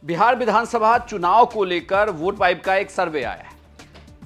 बिहार विधानसभा चुनाव को लेकर वोट वाइब का एक सर्वे आया है।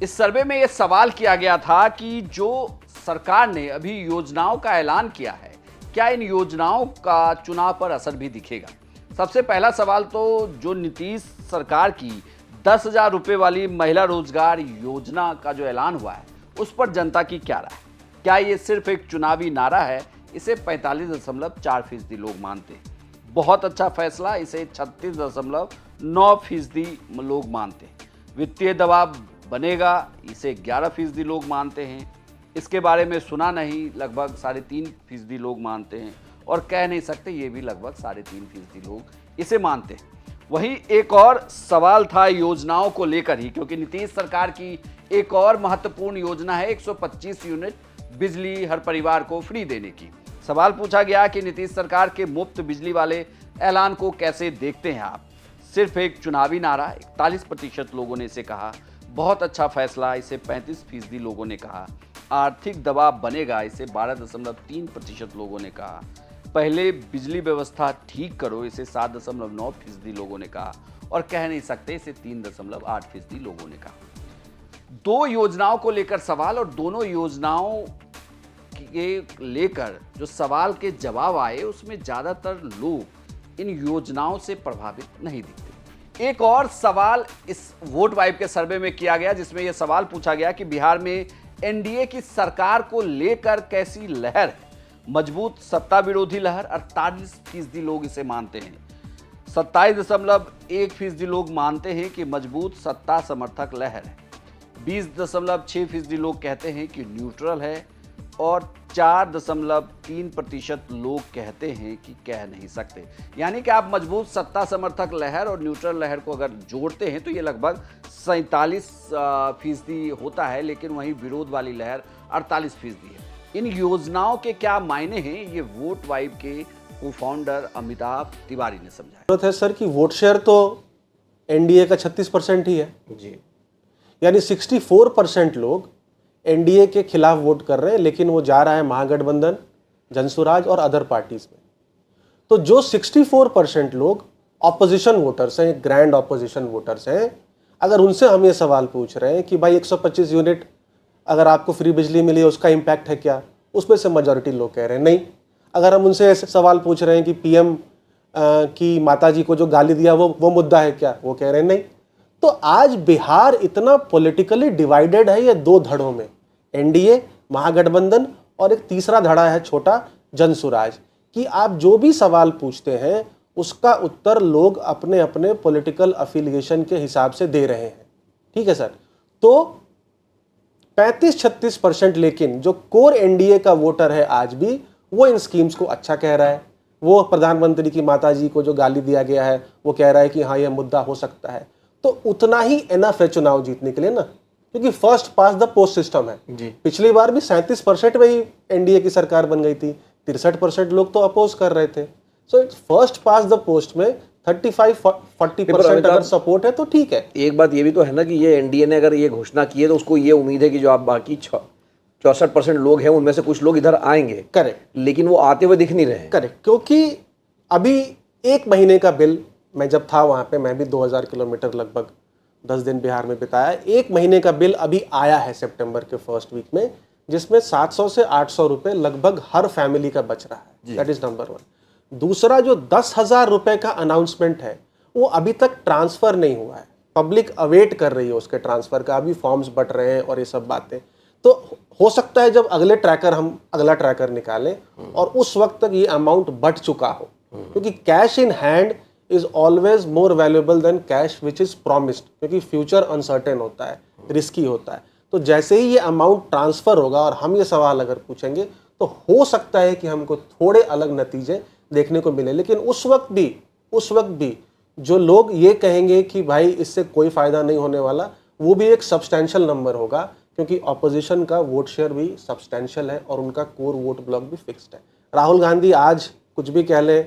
इस सर्वे में यह सवाल किया गया था कि जो सरकार ने अभी योजनाओं का ऐलान किया है, क्या इन योजनाओं का चुनाव पर असर भी दिखेगा। सबसे पहला सवाल तो जो नीतीश सरकार की 10,000 रुपये वाली महिला रोजगार योजना का जो ऐलान हुआ है, उस पर जनता की क्या राय है। क्या ये सिर्फ एक चुनावी नारा है? इसे 45.4% लोग मानते हैं। बहुत अच्छा फैसला, इसे 36.9% लोग मानते हैं। वित्तीय दबाव बनेगा, इसे 11% लोग मानते हैं। इसके बारे में सुना नहीं, लगभग 3.5% लोग मानते हैं। और कह नहीं सकते, ये भी लगभग 3.5% लोग इसे मानते हैं। वहीं एक और सवाल था योजनाओं को लेकर ही, क्योंकि नीतीश सरकार की एक और महत्वपूर्ण योजना है 125 यूनिट बिजली हर परिवार को फ्री देने की। सवाल पूछा गया कि नीतीश सरकार के मुफ्त बिजली वाले ऐलान को कैसे देखते हैं आप। सिर्फ एक चुनावी नारा, 41% लोगों ने इसे कहा। बहुत अच्छा फैसला, इसे 35% लोगों ने कहा। आर्थिक दबाव बनेगा, इसे 12.3% लोगों ने कहा। पहले बिजली व्यवस्था ठीक करो, इसे 7.9% लोगों ने कहा। और कह नहीं सकते, इसे 3.8% लोगों ने कहा। दो योजनाओं को लेकर सवाल, और दोनों योजनाओं के लेकर जो सवाल के जवाब आए, उसमें ज़्यादातर लोग इन योजनाओं से प्रभावित नहीं दिखते। एक और सवाल इस वोट वाइब के सर्वे में किया गया, जिसमें यह सवाल पूछा गया कि बिहार में एनडीए की सरकार को लेकर कैसी लहर है। मजबूत सत्ता विरोधी लहर, 48% लोग इसे मानते हैं। 27.1% लोग मानते हैं कि मजबूत सत्ता समर्थक लहर है। 20.6% लोग कहते हैं कि न्यूट्रल है। और 4.3% लोग कहते हैं कि कह नहीं सकते। यानी कि आप मजबूत सत्ता समर्थक लहर और न्यूट्रल लहर को अगर जोड़ते हैं तो ये लगभग 47% होता है, लेकिन वहीं विरोध वाली लहर 48% है। इन योजनाओं के क्या मायने हैं, ये वोट वाइब के को फाउंडर अमिताभ तिवारी ने समझाया। जरूरत है सर कि वोट शेयर तो एनडीए का 36% ही है जी, यानी 64% लोग एनडीए के खिलाफ वोट कर रहे हैं, लेकिन वो जा रहा है महागठबंधन, जनसुराज और अदर पार्टीज में। तो जो 64% लोग ऑपोजिशन वोटर्स हैं, ग्रैंड ऑपोजिशन वोटर्स हैं, अगर उनसे हम ये सवाल पूछ रहे हैं कि भाई 125 यूनिट अगर आपको फ्री बिजली मिली है, उसका इम्पैक्ट है क्या, उसमें से मेजॉरिटी लोग कह रहे हैं नहीं। अगर हम उनसे ऐसे सवाल पूछ रहे हैं कि पीएम की माताजी को जो गाली दिया वो मुद्दा है क्या, वो कह रहे हैं नहीं। तो आज बिहार इतना पॉलिटिकली डिवाइडेड है, ये दो धड़ों में, एनडीए, महागठबंधन और एक तीसरा धड़ा है छोटा, जनसुराज, कि आप जो भी सवाल पूछते हैं उसका उत्तर लोग अपने अपने पॉलिटिकल अफिलिएशन के हिसाब से दे रहे हैं। ठीक है सर। तो 35-36% लेकिन जो कोर एनडीए का वोटर है आज भी, वो इन स्कीम्स को अच्छा कह रहा है। वो प्रधानमंत्री की माताजी को जो गाली दिया गया है, वो कह रहा है कि हाँ, यह मुद्दा हो सकता है। तो उतना ही एनफ है चुनाव जीतने के लिए ना, क्योंकि first pass the post system है जी। पिछली बार भी 37% में ही एनडीए की सरकार बन गई थी, 63% लोग तो अपोज कर रहे थे। So first pass the post में 35-40% अगर सपोर्ट है तो ठीक है। एक बात ये भी तो है ना कि ये एनडीए ने अगर ये घोषणा की है तो उसको ये उम्मीद है कि जो आप बाकी 64% लोग हैं उनमें से कुछ लोग इधर आएंगे। करेक्ट, लेकिन वो आते हुए दिख नहीं रहे। करेक्ट, क्योंकि अभी 1 महीने का बिल, मैं जब था वहाँ पे, मैं भी 2000 किलोमीटर लगभग 10 दिन बिहार में बिताया। 1 महीने का बिल अभी आया है सितंबर के फर्स्ट वीक में, जिसमें 700 से 800 रुपए लगभग हर फैमिली का बच रहा है। That is number 1। दूसरा, जो 10,000 रुपए का अनाउंसमेंट है वो अभी तक ट्रांसफर नहीं हुआ है। पब्लिक अवेट कर रही है उसके ट्रांसफर का, अभी फॉर्म्स बट रहे हैं और ये सब बातें। तो हो सकता है जब अगला ट्रैकर निकालें और उस वक्त तक ये अमाउंट बढ़ चुका हो, क्योंकि cash in hand is always more valuable then cash which is promised, क्योंकि फ्यूचर अनसर्टेन होता है, रिस्की होता है। तो जैसे ही ये अमाउंट ट्रांसफर होगा और हम ये सवाल अगर पूछेंगे तो हो सकता है कि हमको थोड़े अलग नतीजे देखने को मिले। लेकिन उस वक्त भी जो लोग ये कहेंगे कि भाई इससे कोई फायदा नहीं होने वाला, वो भी एक सब्सटैंशियल नंबर होगा, क्योंकि ऑपोजिशन का वोट शेयर भी सब्सटैंशियल है और उनका कोर वोट ब्लॉक भी फिक्स्ड है। राहुल गांधी आज कुछ भी कह लें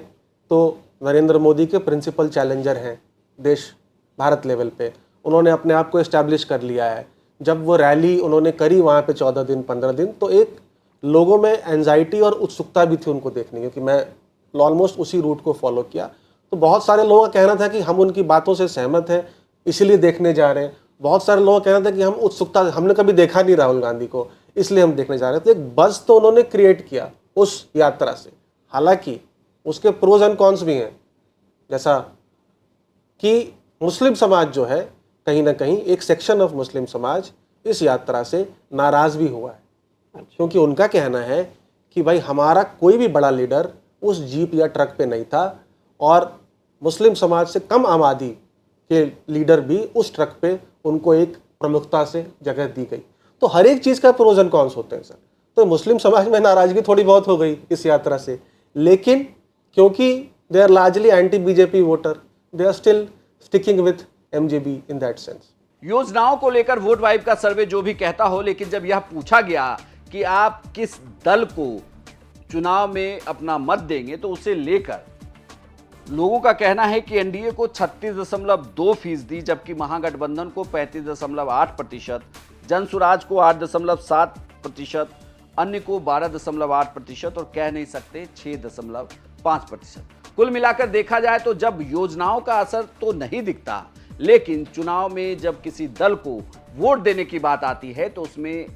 तो नरेंद्र मोदी के प्रिंसिपल चैलेंजर हैं देश भारत लेवल पे। उन्होंने अपने आप को एस्टैब्लिश कर लिया है। जब वो रैली उन्होंने करी वहाँ पे 14 दिन 15 दिन, तो एक लोगों में एंजाइटी और उत्सुकता भी थी उनको देखने की, क्योंकि मैं ऑलमोस्ट उसी रूट को फॉलो किया। तो बहुत सारे लोगों का कहना था कि हम उनकी बातों से सहमत हैं, इसीलिए देखने जा रहे हैं। बहुत सारे लोगों का कहना था कि हम उत्सुकता, हमने कभी देखा नहीं राहुल गांधी को, इसलिए हम देखने जा रहे हैं। तो एक बज़ तो उन्होंने क्रिएट किया उस यात्रा से। हालांकि उसके प्रोज एंड कॉन्स भी हैं, जैसा कि मुस्लिम समाज जो है, कहीं ना कहीं एक सेक्शन ऑफ मुस्लिम समाज इस यात्रा से नाराज भी हुआ है, क्योंकि उनका कहना है कि भाई हमारा कोई भी बड़ा लीडर उस जीप या ट्रक पे नहीं था, और मुस्लिम समाज से कम आबादी के लीडर भी उस ट्रक पे उनको एक प्रमुखता से जगह दी गई। तो हर एक चीज़ का प्रोज एंड कॉन्स होते हैं सर। तो मुस्लिम समाज में नाराजगी थोड़ी बहुत हो गई इस यात्रा से, लेकिन क्योंकि they are largely anti BJP voter, they are still sticking with MJP in that sense. योजनाओं को लेकर वोट वाइब का सर्वे जो भी कहता हो, लेकिन जब यह पूछा गया कि आप किस दल को चुनाव में अपना मत देंगे, तो उसे लेकर लोगों का कहना है कि एनडीए को 36.2%, जबकि महागठबंधन को 35.8%, जनसुराज को 8.7%, अन्य को 12.8% और कह नहीं सकते 6.5%। कुल मिलाकर देखा जाए तो जब योजनाओं का असर तो नहीं दिखता, लेकिन चुनाव में जब किसी दल को वोट देने की बात आती है तो उसमें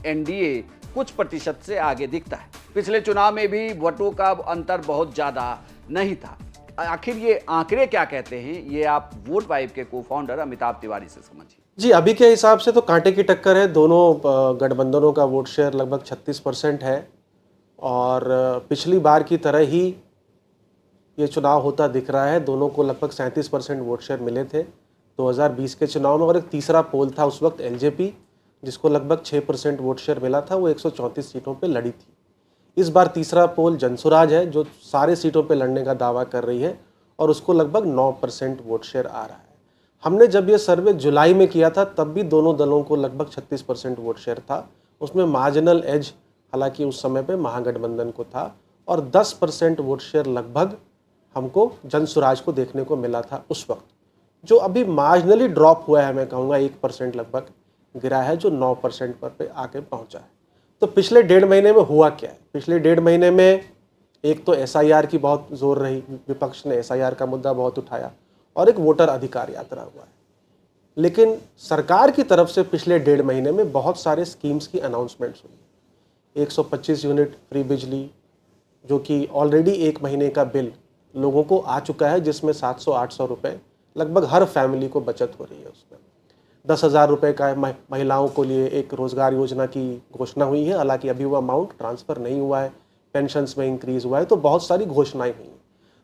एनडीए कुछ प्रतिशत से आगे दिखता है। पिछले चुनाव में भी वोटों का अंतर बहुत ज्यादा नहीं था। आखिर ये आंकड़े क्या कहते हैं, ये आप वोट वाइब के को फाउंडर अमिताभ तिवारी से समझिए। जी, अभी के हिसाब से तो कांटे की टक्कर है। दोनों गठबंधनों का वोट शेयर लगभग 36% है, और पिछली बार की तरह ही ये चुनाव होता दिख रहा है। दोनों को लगभग 37% वोट शेयर मिले थे 2020 के चुनाव में, और एक तीसरा पोल था उस वक्त एलजेपी, जिसको लगभग 6% वोट शेयर मिला था। वो 134 सीटों पे लड़ी थी। इस बार तीसरा पोल जनसुराज है, जो सारे सीटों पे लड़ने का दावा कर रही है, और उसको लगभग 9% वोट शेयर आ रहा है। हमने जब ये सर्वे जुलाई में किया था, तब भी दोनों दलों को लगभग 36% वोट शेयर था। उसमें मार्जिनल एज हालांकि उस समय पे महागठबंधन को था, और 10% वोट शेयर लगभग हमको जनसुराज को देखने को मिला था उस वक्त, जो अभी मार्जिनली ड्रॉप हुआ है। मैं कहूँगा 1% लगभग गिरा है, जो 9% पर पे आके पहुँचा है। तो पिछले 1.5 महीने में हुआ क्या है? पिछले 1.5 महीने में एक तो एसआईआर की बहुत जोर रही, विपक्ष ने एसआईआर का मुद्दा बहुत उठाया, और एक वोटर अधिकार यात्रा हुआ है। लेकिन सरकार की तरफ से पिछले 1.5 महीने में बहुत सारे स्कीम्स की अनाउंसमेंट्स हुई। 125 यूनिट फ्री बिजली, जो कि ऑलरेडी 1 महीने का बिल लोगों को आ चुका है, जिसमें 700-800 रुपये लगभग हर फैमिली को बचत हो रही है। उसमें 10,000 रुपये का महिलाओं को लिए एक रोज़गार योजना की घोषणा हुई है। हालांकि अभी वो अमाउंट ट्रांसफ़र नहीं हुआ है, पेंशन्स में इंक्रीज़ हुआ है। तो बहुत सारी घोषणाएं हुई हैं।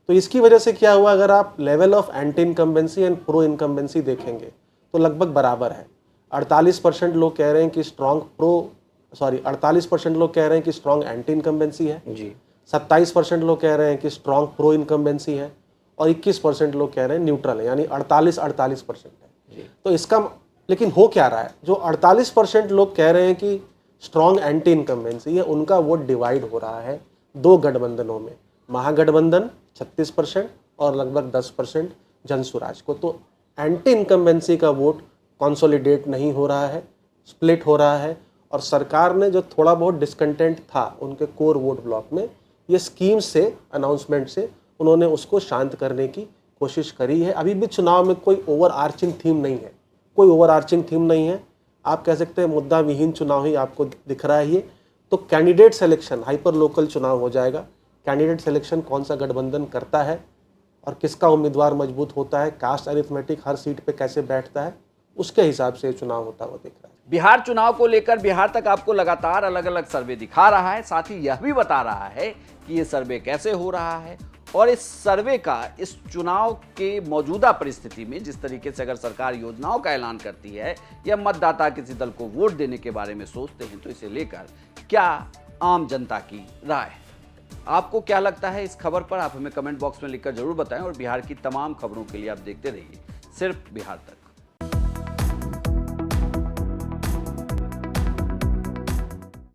तो इसकी वजह से क्या हुआ, अगर आप level of anti incumbency and pro incumbency देखेंगे तो लगभग बराबर है। 48% लोग कह रहे हैं कि 48% लोग कह रहे हैं कि स्ट्रॉन्ग एंटी इनकम्बेंसी है जी। 27% लोग कह रहे हैं कि स्ट्रॉन्ग प्रो इनकम्बेंसी है, और 21% लोग कह रहे हैं न्यूट्रल है, यानी 48% है। तो इसका लेकिन हो क्या रहा है, जो 48% लोग कह रहे हैं कि स्ट्रॉन्ग एंटी इनकम्बेंसी है, उनका वोट डिवाइड हो रहा है 2 गठबंधनों में, महागठबंधन 36% और लगभग 10% जनसुराज को। तो एंटी इनकम्बेंसी का वोट कंसोलिडेट नहीं हो रहा है, स्प्लिट हो रहा है, और सरकार ने जो थोड़ा बहुत डिस्कंटेंट था उनके कोर वोट ब्लॉक में, ये स्कीम से, अनाउंसमेंट से उन्होंने उसको शांत करने की कोशिश करी है। अभी भी चुनाव में कोई ओवर आर्चिंग थीम नहीं है, कोई ओवर आर्चिंग थीम नहीं है। आप कह सकते हैं मुद्दा विहीन चुनाव ही आपको दिख रहा है ये। तो कैंडिडेट सिलेक्शन, हाइपर लोकल चुनाव हो जाएगा। कैंडिडेट सिलेक्शन कौन सा गठबंधन करता है और किसका उम्मीदवार मजबूत होता है, कास्ट अरिथमेटिक हर सीट पे कैसे बैठता है, उसके हिसाब से चुनाव होता हुआ दिख रहा है। बिहार चुनाव को लेकर बिहार तक आपको लगातार अलग अलग सर्वे दिखा रहा है, साथ ही यह भी बता रहा है कि ये सर्वे कैसे हो रहा है, और इस सर्वे का इस चुनाव के मौजूदा परिस्थिति में जिस तरीके से अगर सरकार योजनाओं का ऐलान करती है या मतदाता किसी दल को वोट देने के बारे में सोचते हैं, तो इसे लेकर क्या आम जनता की राय है। आपको क्या लगता है इस खबर पर, आप हमें कमेंट बॉक्स में लिखकर जरूर बताएं, और बिहार की तमाम खबरों के लिए आप देखते रहिए सिर्फ बिहार तक।